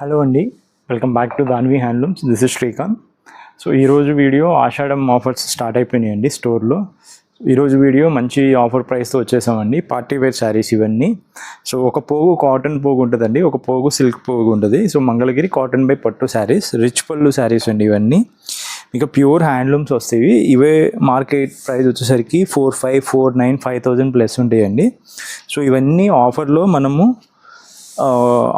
Hello అండి, welcome back to Danvi handlooms. This is Srikanth. So ఈరోజు video ఆషాఢం offers start అయిపోయినాయండి స్టోర్లో. ఈరోజు వీడియో మంచి ఆఫర్ ప్రైస్తో వచ్చేసామండి. పార్టీ వేర్ శారీస్ ఇవన్నీ. సో ఒక పోగు కాటన్ పోగు ఉంటుందండి, ఒక పోగు సిల్క్ పోగు ఉంటుంది. సో మంగళగిరి కాటన్ బై పట్టు శారీస్, రిచ్ పళ్ళు శారీస్ అండి ఇవన్నీ. మీకు ప్యూర్ హ్యాండ్లూమ్స్ వస్తాయి. ఇవే మార్కెట్ ప్రైస్ వచ్చేసరికి 4,500, 4,900, 5,000 ప్లస్ ఉంటాయండి. సో ఇవన్నీ ఆఫర్లో మనము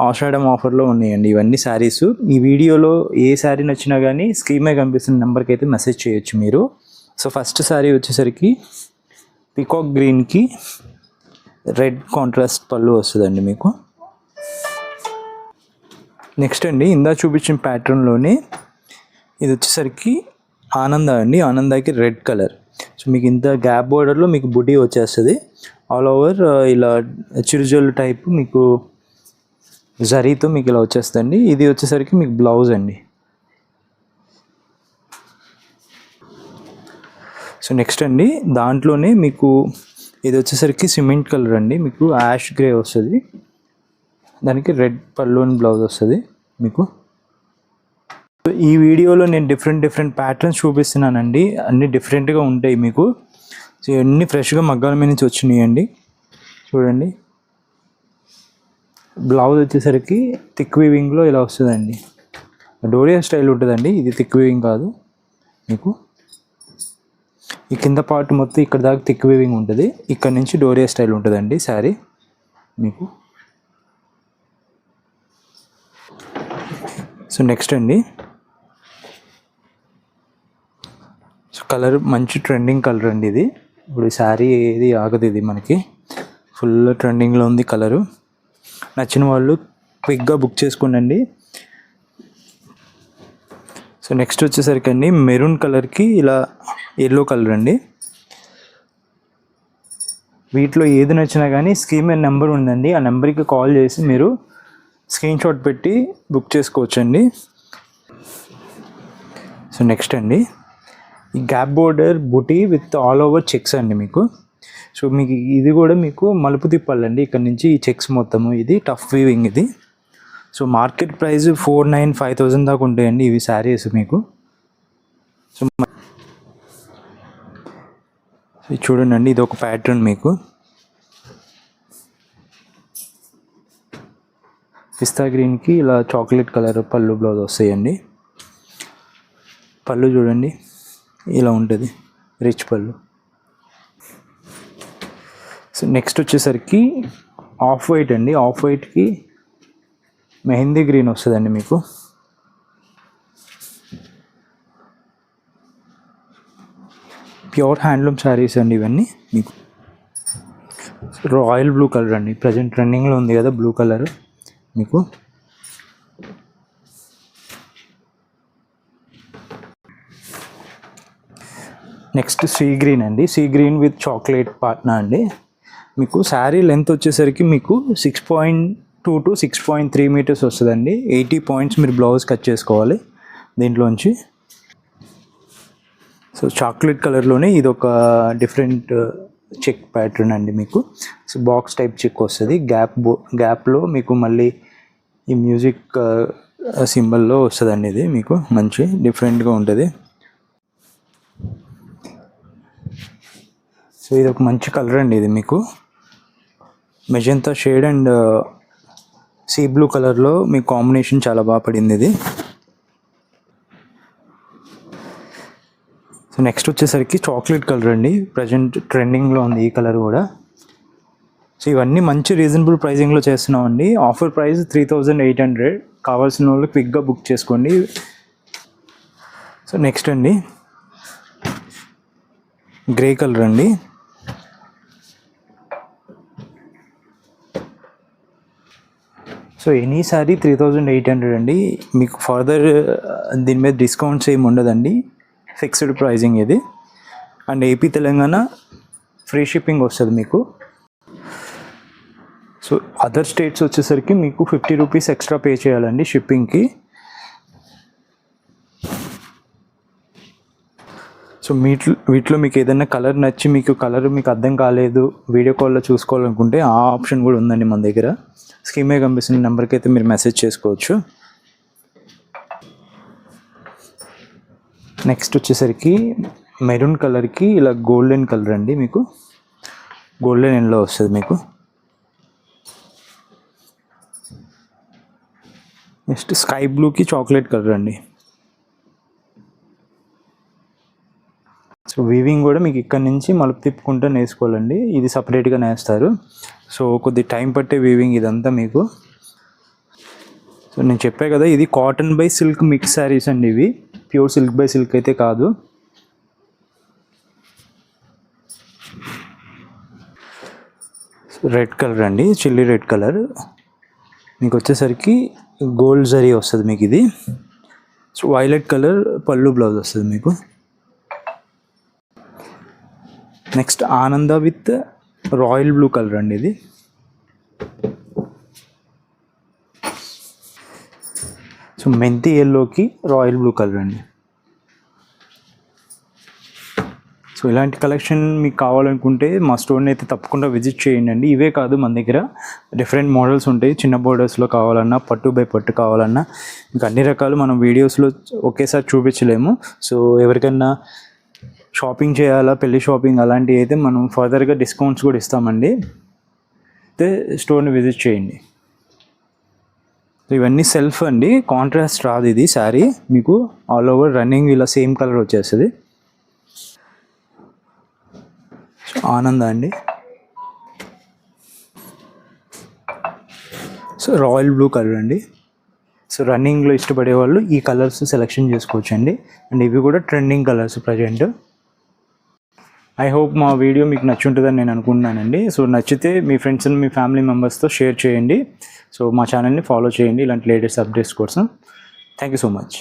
ఆషాఢం ఆఫర్లో ఉన్నాయండి ఇవన్నీ శారీస్. ఈ వీడియోలో ఏ శారీ నచ్చినా కానీ స్క్రీన్ కనిపిస్తున్న నెంబర్కి అయితే మెసేజ్ చేయొచ్చు మీరు. సో ఫస్ట్ శారీ వచ్చేసరికి పికాక్ గ్రీన్కి రెడ్ కాంట్రాస్ట్ పళ్ళు వస్తుందండి మీకు. నెక్స్ట్ అండి, ఇందా చూపించిన ప్యాటర్న్లోనే ఇది వచ్చేసరికి ఆనంద అండి. ఆనందాకి రెడ్ కలర్. సో మీకు ఇంత గ్యాప్ బోర్డర్లో మీకు బుటీ వచ్చేస్తుంది. ఆల్ ఓవర్ ఇలా చిరుజల్ టైప్ మీకు జరీతో మీకు ఇలా వచ్చేస్తుంది. ఇది వచ్చేసరికి మీకు బ్లౌజ్ అండి. సో నెక్స్ట్ అండి, దాంట్లోనే మీకు ఇది వచ్చేసరికి సిమెంట్ కలర్ అండి. మీకు యాష్ గ్రే వస్తుంది, దానికి రెడ్ పళ్ళు అండ్ బ్లౌజ్ వస్తుంది మీకు. ఈ వీడియోలో నేను డిఫరెంట్ ప్యాటర్న్స్ చూపిస్తున్నానండి. అన్నీ డిఫరెంట్గా ఉంటాయి మీకు. సో ఇవన్నీ ఫ్రెష్గా మగ్గాల మీద నుంచి వచ్చినాయండి. చూడండి, బ్లౌజ్ వచ్చేసరికి థిక్ వీవింగ్లో ఇలా వస్తుందండి. డోరియా స్టైల్ ఉంటుందండి, ఇది థిక్ వీవింగ్ కాదు మీకు. ఈ కింద పార్ట్ మొత్తం ఇక్కడ దాకా థిక్ వీవింగ్ ఉంటుంది, ఇక్కడ నుంచి డోరియా స్టైల్ ఉంటుందండి శారీ మీకు. సో నెక్స్ట్ అండి, సో కలర్ మంచి ట్రెండింగ్ కలర్ అండి ఇది. ఇప్పుడు శారీ ఏది ఆగదు, ఇది మనకి ఫుల్ ట్రెండింగ్లో ఉంది కలరు. నచ్చిన వాళ్ళు క్విక్గా బుక్ చేసుకోండి. సో నెక్స్ట్ వచ్చేసరికి అండి, మెరూన్ కలర్కి ఇలా ఎల్లో కలర్ అండి. వీటిలో ఏది నచ్చినా కానీ స్క్రీన్ మీద నెంబర్ ఉందండి, ఆ నెంబర్కి కాల్ చేసి మీరు స్క్రీన్ షాట్ పెట్టి బుక్ చేసుకోవచ్చండి. సో నెక్స్ట్ అండి, ఈ gap border buti with all over checks అండి మీకు. సో మీకు ఇది కూడా మీకు మలుపు తిప్పాలండి ఇక్కడ నుంచి ఈ చెక్స్ మొత్తము. ఇది టఫ్ వీవింగ్ ఇది. సో మార్కెట్ ప్రైస్ 4,900, 5,000 దాకా ఉంటాయండి ఇవి శారీస్ మీకు. సో చూడండి అండి, ఇది ఒక ప్యాటర్న్ మీకు. పిస్తా గ్రీన్కి ఇలా చాక్లెట్ కలర్ పళ్ళు బ్లౌజ్ వస్తాయండి. పళ్ళు చూడండి ఇలా ఉంటుంది, రిచ్ పళ్ళు. సో నెక్స్ట్ వచ్చేసరికి ఆఫ్ వైట్ అండి. ఆఫ్ వైట్కి మెహందీ గ్రీన్ వస్తుందండి మీకు. ప్యూర్ హ్యాండ్లూమ్ శారీస్ అండి ఇవన్నీ మీకు. రాయల్ బ్లూ కలర్ అండి, ప్రజెంట్ ట్రెండింగ్లో ఉంది కదా బ్లూ కలర్ మీకు. నెక్స్ట్ సీ గ్రీన్ అండి. Sea green with chocolate Patna అండి మీకు. శారీ లెంత్ వచ్చేసరికి మీకు 6.2 to 6.3 మీటర్స్ వస్తుందండి. 80 పాయింట్స్ మీరు బ్లౌజ్ కట్ చేసుకోవాలి దీంట్లోంచి. సో చాక్లెట్ కలర్లోనే ఇది ఒక డిఫరెంట్ చెక్ ప్యాటర్న్ అండి మీకు. సో బాక్స్ టైప్ చెక్ వస్తుంది. గ్యాప్లో మీకు మళ్ళీ ఈ మ్యూజిక్ సింబల్లో వస్తుందండి. ఇది మీకు మంచి డిఫరెంట్గా ఉంటుంది. సో ఇది ఒక మంచి కలర్ అండి. ఇది మీకు magenta shade and sea blue కలర్లో మీ కాంబినేషన్ చాలా బాగా పడింది ఇది. సో నెక్స్ట్ వచ్చేసరికి చాక్లెట్ కలర్ అండి, ప్రజెంట్ ట్రెండింగ్లో ఉంది ఈ కలర్ కూడా. సో ఇవన్నీ మంచి రీజనబుల్ ప్రైజింగ్లో చేస్తున్నామండి. Offer price 3,800. కావాల్సిన వాళ్ళు క్విక్గా బుక్ చేసుకోండి. సో నెక్స్ట్ అండి, గ్రే కలర్ అండి. సో ఎనీ సారీ 3,800 అండి. మీకు ఫర్దర్ దీని మీద డిస్కౌంట్స్ ఏమి ఉండదండి, ఫిక్స్డ్ ప్రైజింగ్ ఇది. And AP Telangana free shipping వస్తుంది మీకు. సో అదర్ స్టేట్స్ వచ్చేసరికి మీకు 50 రూపీస్ ఎక్స్ట్రా పే చేయాలండి షిప్పింగ్కి. సో వీటిలో మీకు ఏదైనా కలర్ నచ్చి మీకు కలర్ మీకు అర్థం కాలేదు, వీడియో కాల్లో చూసుకోవాలనుకుంటే ఆ ఆప్షన్ కూడా ఉందండి మన దగ్గర. స్క్రీన్ మీద కనిపిస్తున్న నెంబర్కి అయితే మీరు మెసేజ్ చేసుకోవచ్చు. నెక్స్ట్ వచ్చేసరికి మెరూన్ కలర్కి ఇలా గోల్డెన్ కలర్ అండి, మీకు గోల్డెన్ ఎల్లో వస్తుంది మీకు. నెక్స్ట్ స్కై బ్లూకి చాక్లెట్ కలర్ అండి. సో వీవింగ్ కూడా మీకు ఇక్కడ నుంచి మలుపు తిప్పుకుంటూ నేసుకోవాలండి, ఇది సపరేట్గా నేస్తారు. సో కొద్ది టైం పట్టే వీవింగ్ ఇదంతా మీకు. సో నేను చెప్పా కదా, ఇది cotton by silk mix saris అండి, ఇవి ప్యూర్ సిల్క్ బై సిల్క్ అయితే కాదు. రెడ్ కలర్ అండి, చిల్లీ రెడ్ కలర్ మీకు వచ్చేసరికి గోల్డ్ జరీ వస్తుంది మీకు ఇది. సో వైలెట్ కలర్ పళ్ళు బ్లౌజ్ వస్తుంది మీకు. నెక్స్ట్ ఆనంద విత్ రాయల్ బ్లూ కలర్ అండి ఇది. సో మెంతి ఎల్లోకి రాయల్ బ్లూ కలర్ అండి. సో ఇలాంటి కలెక్షన్ మీకు కావాలనుకుంటే మా స్టోర్ని అయితే తప్పకుండా విజిట్ చేయండి అండి. ఇవే కాదు, మన దగ్గర డిఫరెంట్ మోడల్స్ ఉంటాయి. చిన్న బోర్డర్స్లో కావాలన్నా, పట్టు బై పట్టు కావాలన్నా, ఇంకా అన్ని రకాలు మనం వీడియోస్లో ఒకేసారి చూపించలేము. సో ఎవరికైనా షాపింగ్ చేయాలా, పెళ్లి షాపింగ్ అలాంటివి అయితే మనం ఫర్దర్గా డిస్కౌంట్స్ కూడా ఇస్తామండి. అయితే స్టోర్ని విజిట్ చేయండి. ఇవన్నీ సెల్ఫ్ అండి, కాంట్రాస్ట్ రాదు ఇది శారీ మీకు. ఆల్ ఓవర్ రన్నింగ్ ఇలా సేమ్ కలర్ వచ్చేస్తుంది. ఆనంద అండి. సో రాయల్ బ్లూ కలర్ అండి. సో రన్నింగ్లో ఇష్టపడే వాళ్ళు ఈ కలర్స్ సెలెక్షన్ చేసుకోవచ్చు అండి. అండ్ ఇవి కూడా trending colours present. I hope మా వీడియో మీకు నచ్చుంటుందని నేను అనుకుంటున్నానండి. సో నచ్చితే మీ ఫ్రెండ్స్ అండ్ మీ ఫ్యామిలీ మెంబర్స్తో షేర్ చేయండి. సో మా ఛానల్ని ఫాలో చేయండి ఇలాంటి లేటెస్ట్ అప్డేట్స్ కోసం. Thank you so much.